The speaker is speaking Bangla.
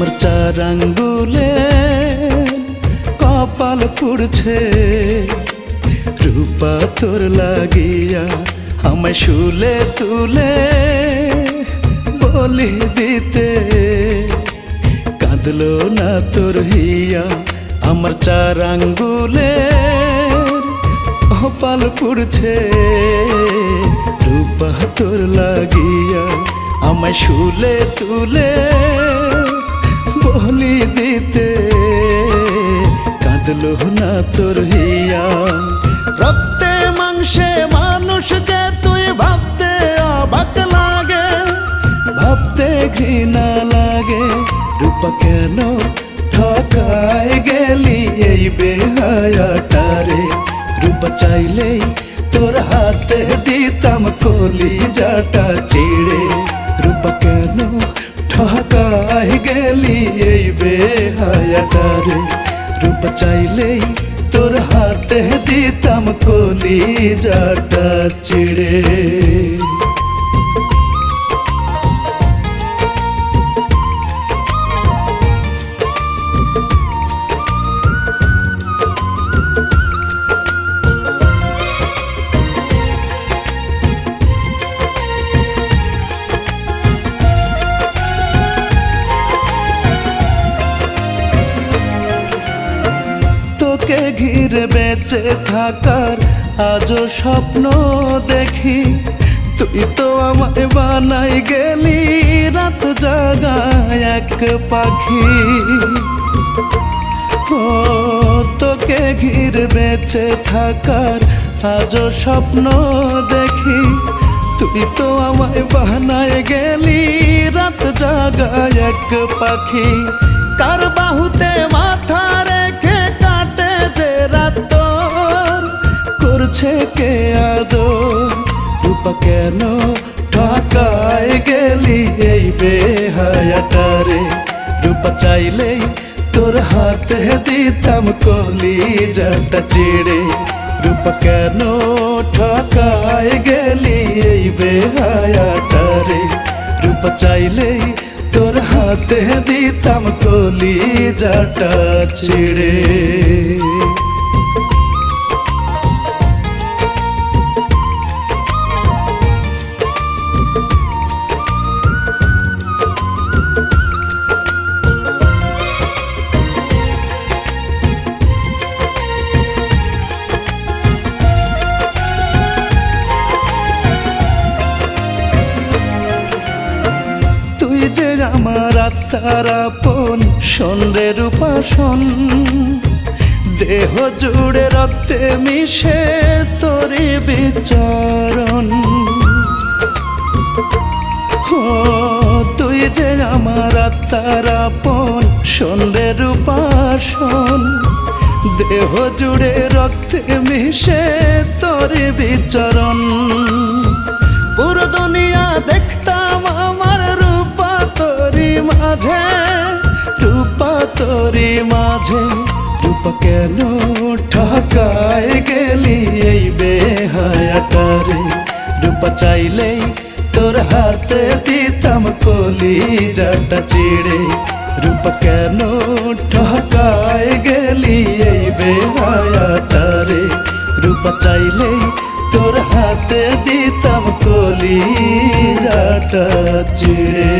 আমার 4 আঙ্গুলে কপাল পুড়ছে রূপা তোর লাগিয়া আমায় শুলে তুলে বলি দিতে কাঁদলো না তোর হিয়া আমার 4 আঙ্গুলে কপাল পুড়ছে রূপা তোর লাগিয়া আমায় শুলে তুলে বলি দিতে কাঁদলো না তোর হিয়া রক্তে মাংসে মানুষ যে তুই ভাবতে অবাক লাগে ভাবতে ঘৃণা লাগে রূপা কেন ঠকায় গেলি এই বেহায়াটারে রূপা চাইলেই তোর হাতে দিতাম কলিজাটা চিড়ে রূপা কেন ঠকায় গেলি এই বেহায়াটারে রূপা চাইলেই তোর হাতে দিতাম কলিজাটা চিড়ে তোকে ঘিরে বেঁচে থাকার আজও স্বপ্ন দেখি তুই তো আমায় বানাই গেলি রাত জাগায় এক পাখি ও তোকে ঘিরে বেঁচে থাকার আজও স্বপ্ন দেখি তুই তো আমায় বানাই গেলি রাত জাগায় এক পাখি কার বাহুতে মাথা রেখে কাটে যে রাত তোর করছে কে আদর রূপা কেন ঠকায় গেলি এই বেহায়াটারে রূপা চাইলেই তোর হাতে দিতাম কলিজাটা চিড়ে রূপা কেন ঠকায় গেলি এই বেহায়াটারে রূপা চাইলেই তোর হাতে দিতাম কলিজাটা চিড়ে যে আমার আত্মার আপন শোন রে রূপা শোন দেহ জুড়ে রক্তে মিশে তোরি বিচরণ তুই যে আমার আত্মার আপন শোন রে রূপা শোন দেহ জুড়ে রক্তে মিশে তোরি বিচরণ পুরো দুনিয়া দেখতাম আমার রূপা তোরি মাঝে রূপা তোরি মাঝে রূপা কেন ঠকায় গেলি এই বেহায়াটারে রূপা চাইলেই তোর হাতে দিতাম কলিজাটা চিড়ে রূপা কেন ঠকায় গেলি এই বেহায়াটারে রূপা চাইলেই তোর হাতে দিতাম কলিজাটা চিড়ে।